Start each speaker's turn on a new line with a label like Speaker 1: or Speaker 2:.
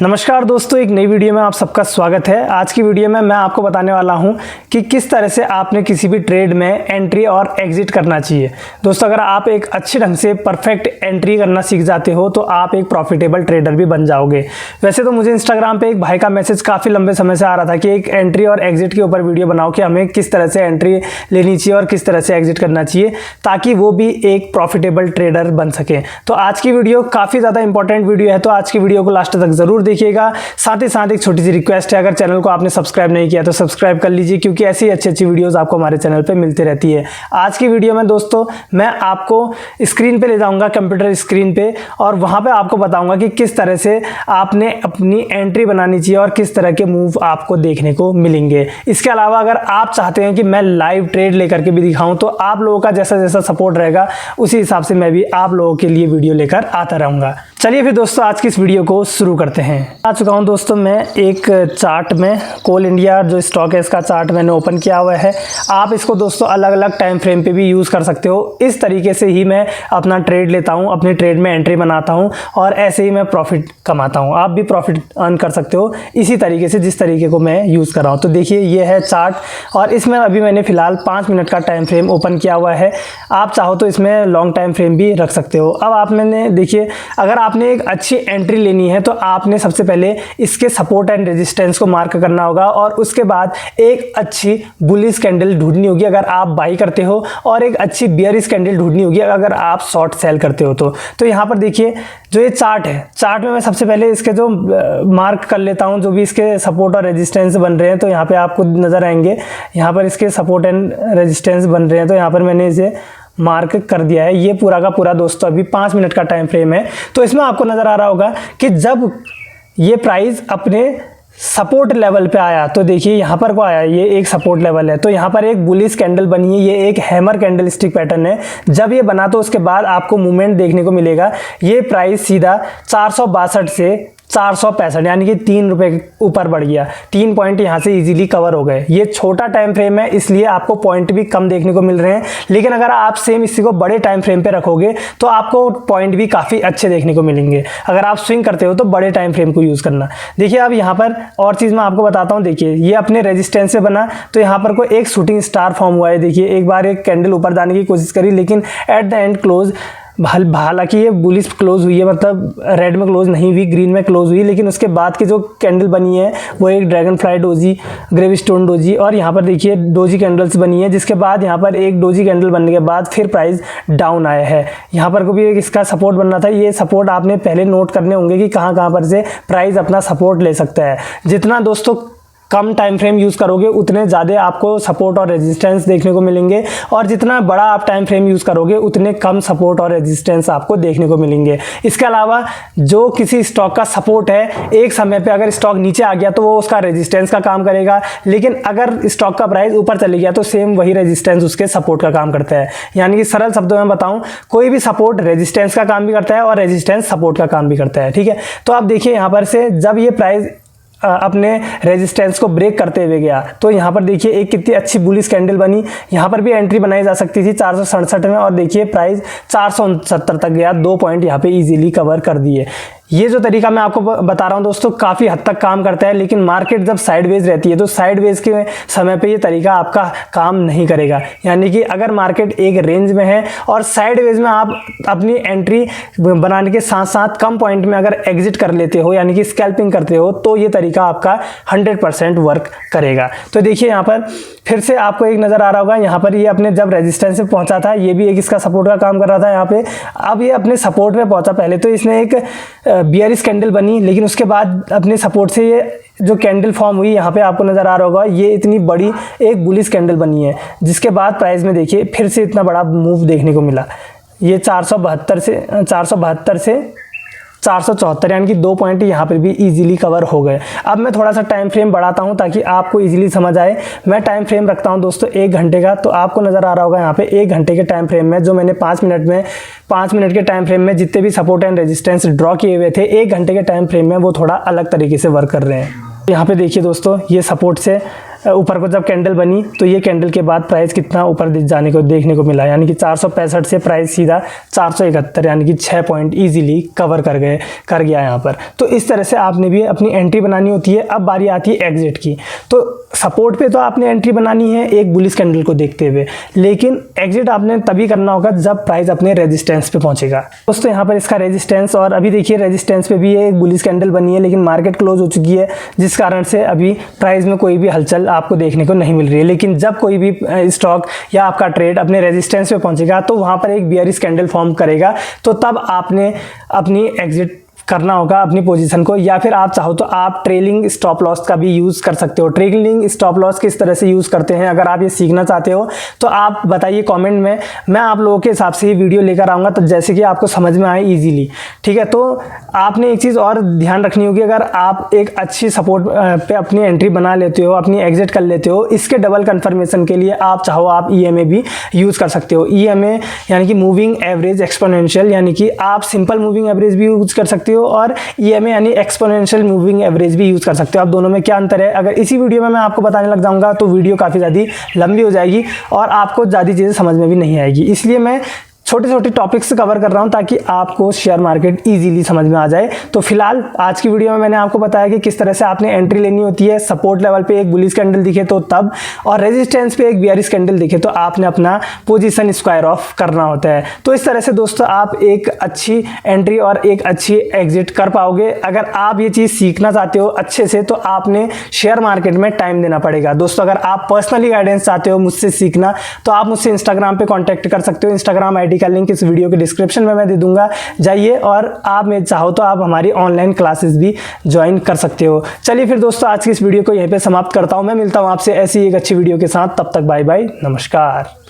Speaker 1: नमस्कार दोस्तों, एक नई वीडियो में आप सबका स्वागत है। आज की वीडियो में मैं आपको बताने वाला हूं कि किस तरह से आपने किसी भी ट्रेड में एंट्री और एग्जिट करना चाहिए। दोस्तों, अगर आप एक अच्छे ढंग से परफेक्ट एंट्री करना सीख जाते हो तो आप एक प्रॉफिटेबल ट्रेडर भी बन जाओगे। वैसे तो मुझे इंस्टाग्राम पे एक भाई का मैसेज काफ़ी लंबे समय से आ रहा था कि एक एंट्री और एग्जिट के ऊपर वीडियो बनाओ कि हमें किस तरह से एंट्री लेनी चाहिए और किस तरह से एग्जिट करना चाहिए ताकि वो भी एक प्रॉफिटेबल ट्रेडर बन सके। तो आज की वीडियो काफ़ी ज़्यादा इंपॉर्टेंट वीडियो है, तो आज की वीडियो को लास्ट तक जरूर देखिएगा। साथ ही साथ एक छोटी सी रिक्वेस्ट है, अगर चैनल को आपने सब्सक्राइब नहीं किया तो सब्सक्राइब कर लीजिए, क्योंकि ऐसी अच्छी वीडियोस आपको हमारे चैनल पे मिलती रहती है। आज की वीडियो में दोस्तों मैं आपको स्क्रीन पे ले जाऊंगा, कंप्यूटर स्क्रीन पे, और वहां पे आपको बताऊंगा कि किस तरह से आपने अपनी एंट्री बनानी चाहिए और किस तरह के मूव आपको देखने को मिलेंगे। इसके अलावा अगर आप चाहते हैं कि मैं लाइव ट्रेड लेकर के भी दिखाऊं तो आप लोगों का जैसा जैसा सपोर्ट रहेगा उसी हिसाब से मैं भी आप लोगों के लिए वीडियो लेकर आता रहूंगा। चलिए फिर दोस्तों आज की इस वीडियो को शुरू करते हैं। आ चुका हूं दोस्तों मैं एक चार्ट में, कोल इंडिया जो स्टॉक है इसका चार्ट मैंने ओपन किया हुआ है। आप इसको दोस्तों अलग अलग टाइम फ्रेम पे भी यूज़ कर सकते हो। इस तरीके से ही मैं अपना ट्रेड लेता हूं, अपने ट्रेड में एंट्री बनाता हूं और ऐसे ही मैं प्रॉफिट कमाता हूं। आप भी प्रॉफिट अर्न कर सकते हो इसी तरीके से जिस तरीके को मैं यूज़ कर रहा हूँ। तो देखिए ये है चार्ट और इसमें अभी मैंने फिलहाल 5 मिनट का टाइम फ्रेम ओपन किया हुआ है। आप चाहो तो इसमें लॉन्ग टाइम फ्रेम भी रख सकते हो। अब आप मैंने देखिए, अगर आपने एक अच्छी एंट्री लेनी है तो आपने सबसे पहले इसके सपोर्ट एंड रेजिस्टेंस को मार्क करना होगा और उसके बाद एक अच्छी बुलिश कैंडल ढूंढनी होगी अगर आप बाई करते हो, और एक अच्छी बियरिश कैंडल ढूंढनी होगी अगर आप शॉर्ट सेल करते हो। तो यहाँ पर देखिए जो ये चार्ट है, चार्ट में मैं सबसे पहले इसके जो मार्क कर लेता हूँ जो भी इसके सपोर्ट और रेजिस्टेंस बन रहे हैं। तो यहाँ पे आपको नजर आएंगे, यहाँ पर इसके सपोर्ट एंड रेजिस्टेंस बन रहे हैं, तो यहाँ पर मैंने इसे मार्क कर दिया है। ये पूरा का पूरा दोस्तों अभी 5 मिनट का टाइम फ्रेम है। तो इसमें आपको नजर आ रहा होगा कि जब ये प्राइस अपने सपोर्ट लेवल पे आया तो देखिए यहाँ पर को आया, ये एक सपोर्ट लेवल है, तो यहाँ पर एक बुलिश कैंडल बनी है, ये एक हैमर कैंडल स्टिक पैटर्न है। जब ये बना तो उसके बाद आपको मूवमेंट देखने को मिलेगा। ये प्राइस सीधा 462 से 465 यानी कि 3 रुपये ऊपर बढ़ गया। 3 पॉइंट यहाँ से इजीली कवर हो गए। ये छोटा टाइम फ्रेम है इसलिए आपको पॉइंट भी कम देखने को मिल रहे हैं, लेकिन अगर आप सेम इसी को बड़े टाइम फ्रेम पे रखोगे तो आपको पॉइंट भी काफ़ी अच्छे देखने को मिलेंगे। अगर आप स्विंग करते हो तो बड़े टाइम फ्रेम को यूज़ करना। देखिए अब यहाँ पर और चीज़ मैं आपको बताता हूँ। देखिए ये अपने रेजिस्टेंस से बना, तो यहाँ पर कोई एक शूटिंग स्टार फॉर्म हुआ है। देखिए एक बार एक कैंडल ऊपर जाने की कोशिश करी, लेकिन एट द एंड क्लोज, हालांकि ये बुलिश क्लोज हुई है, मतलब रेड में क्लोज नहीं हुई, ग्रीन में क्लोज हुई, लेकिन उसके बाद की जो कैंडल बनी है वो एक ड्रैगन फ्लाई डोजी, ग्रेविस्टोन डोजी, और यहाँ पर देखिए डोजी कैंडल्स बनी है, जिसके बाद यहाँ पर एक डोजी कैंडल बनने के बाद फिर प्राइस डाउन आया है। यहाँ पर को भी एक इसका सपोर्ट बनना था। ये सपोर्ट आपने पहले नोट करने होंगे कि कहाँ कहाँ पर से प्राइस अपना सपोर्ट ले सकता है। जितना दोस्तों कम टाइम फ्रेम यूज़ करोगे उतने ज़्यादा आपको सपोर्ट और रेजिस्टेंस देखने को मिलेंगे, और जितना बड़ा आप टाइम फ्रेम यूज़ करोगे उतने कम सपोर्ट और रेजिस्टेंस आपको देखने को मिलेंगे। इसके अलावा जो किसी स्टॉक का सपोर्ट है, एक समय पे अगर स्टॉक नीचे आ गया तो वो उसका रेजिस्टेंस का काम करेगा, लेकिन अगर स्टॉक का प्राइस ऊपर चले गया तो सेम वही रेजिस्टेंस उसके सपोर्ट का काम करता है। यानी कि सरल शब्दों में बताऊँ, कोई भी सपोर्ट रेजिस्टेंस का काम भी करता है और रेजिस्टेंस सपोर्ट का काम भी करता है। ठीक है, तो आप देखिए यहाँ पर से जब ये प्राइस अपने रेजिस्टेंस को ब्रेक करते हुए गया तो यहाँ पर देखिए एक कितनी अच्छी बुलिश कैंडल बनी। यहाँ पर भी एंट्री बनाई जा सकती थी 467 में, और देखिए प्राइस 469 तक गया। 2 पॉइंट यहाँ पे इजीली कवर कर दिए। ये जो तरीका मैं आपको बता रहा हूँ दोस्तों काफ़ी हद तक काम करता है, लेकिन मार्केट जब साइडवेज रहती है तो साइडवेज के समय पे ये तरीका आपका काम नहीं करेगा। यानी कि अगर मार्केट एक रेंज में है और साइडवेज में आप अपनी एंट्री बनाने के साथ साथ कम पॉइंट में अगर एग्जिट कर लेते हो, यानी कि स्कैल्पिंग करते हो, तो ये तरीका आपका 100% वर्क करेगा। तो देखिए यहाँ पर फिर से आपको एक नज़र आ रहा होगा, यहाँ पर ये अपने जब रेजिस्टेंस पे पहुँचा था, ये भी एक इसका सपोर्ट का काम कर रहा था यहाँ पे। अब ये अपने सपोर्ट पे पहुँचा, पहले तो इसने एक बियरिश कैंडल बनी, लेकिन उसके बाद अपने सपोर्ट से ये जो कैंडल फॉर्म हुई, यहाँ पे आपको नज़र आ रहा होगा, ये इतनी बड़ी एक बुलिश कैंडल बनी है, जिसके बाद प्राइस में देखिए फिर से इतना बड़ा मूव देखने को मिला। ये 472 से 474 यानी कि 2 पॉइंट यहाँ पर भी इजीली कवर हो गए। अब मैं थोड़ा सा टाइम फ्रेम बढ़ाता हूँ ताकि आपको इजीली समझ आए। मैं टाइम फ्रेम रखता हूँ दोस्तों 1 घंटे का, तो आपको नज़र आ रहा होगा यहाँ पे 1 घंटे के टाइम फ्रेम में जो मैंने 5 मिनट के टाइम फ्रेम में जितने भी सपोर्ट एंड रेजिस्टेंस ड्रॉ किए हुए थे, 1 घंटे के टाइम फ्रेम में वो थोड़ा अलग तरीके से वर्क कर रहे हैं। यहाँ पे देखिए दोस्तों ये सपोर्ट से ऊपर को जब कैंडल बनी तो ये कैंडल के बाद प्राइस कितना ऊपर जाने को देखने को मिला, यानी कि 465 से प्राइस सीधा 471 यानी कि 6 पॉइंट ईजिली कवर कर गया यहाँ पर। तो इस तरह से आपने भी अपनी एंट्री बनानी होती है। अब बारी आती है एग्जिट की। तो सपोर्ट पे तो आपने एंट्री बनानी है एक बुलिश कैंडल को देखते हुए, लेकिन एग्जिट आपने तभी करना होगा जब प्राइस अपने रेजिस्टेंस पे पहुंचेगा। दोस्तों यहाँ पर इसका रेजिस्टेंस, और अभी देखिए रेजिस्टेंस पे भी एक बुलिश कैंडल बनी है, लेकिन मार्केट क्लोज हो चुकी है, जिस कारण से अभी प्राइस में कोई भी हलचल आपको देखने को नहीं मिल रही है। लेकिन जब कोई भी स्टॉक या आपका ट्रेड अपने रेजिस्टेंस पे पहुंचेगा तो वहां पर एक बियरिश कैंडल फॉर्म करेगा, तो तब आपने अपनी एग्जिट करना होगा अपनी पोजीशन को। या फिर आप चाहो तो आप ट्रेलिंग स्टॉप लॉस का भी यूज़ कर सकते हो। ट्रेलिंग स्टॉप लॉस किस तरह से यूज़ करते हैं, अगर आप ये सीखना चाहते हो तो आप बताइए कमेंट में, मैं आप लोगों के हिसाब से ही वीडियो लेकर आऊँगा, तो जैसे कि आपको समझ में आए ईजिली। ठीक है, तो आपने एक चीज़ और ध्यान रखनी होगी, अगर आप एक अच्छी सपोर्ट पे अपनी एंट्री बना लेते हो, अपनी एग्जिट कर लेते हो, इसके डबल कन्फर्मेशन के लिए आप चाहो आप EMA भी यूज़ कर सकते हो। EMA यानी कि मूविंग एवरेज एक्सपोनेंशियल, यानी कि आप सिंपल मूविंग एवरेज भी यूज़ कर सकते हो और EMA यानी एक्सपोनेंशियल मूविंग एवरेज भी यूज़ कर सकते हो। आप दोनों में क्या अंतर है, अगर इसी वीडियो में मैं आपको बताने लग जाऊंगा तो वीडियो काफ़ी ज़्यादा लंबी हो जाएगी और आपको ज़्यादा चीज़ें समझ में भी नहीं आएगी। इसलिए मैं छोटे छोटे टॉपिक्स कवर कर रहा हूं ताकि आपको शेयर मार्केट इजीली समझ में आ जाए। तो फिलहाल आज की वीडियो में मैंने आपको बताया कि किस तरह से आपने एंट्री लेनी होती है। सपोर्ट लेवल पे एक बुलिश कैंडल दिखे तो तब, और रेजिस्टेंस पे एक बियरिश कैंडल दिखे तो आपने अपना पोजीशन स्क्वायर ऑफ करना होता है। तो इस तरह से दोस्तों आप एक अच्छी एंट्री और एक अच्छी एग्जिट कर पाओगे। अगर आप ये चीज़ सीखना चाहते हो अच्छे से तो आपने शेयर मार्केट में टाइम देना पड़ेगा। दोस्तों अगर आप पर्सनली गाइडेंस चाहते हो मुझसे सीखना तो आप मुझसे इंस्टाग्राम पे कॉन्टैक्ट कर सकते हो। इंस्टाग्राम ID का लिंक इस वीडियो के डिस्क्रिप्शन में मैं दे दूंगा, जाइए और आप में चाहो तो आप हमारी ऑनलाइन क्लासेस भी ज्वाइन कर सकते हो। चलिए फिर दोस्तों आज की इस वीडियो को यहीं पे समाप्त करता हूं। मैं मिलता हूं आपसे ऐसी एक अच्छी वीडियो के साथ, तब तक बाय बाय, नमस्कार।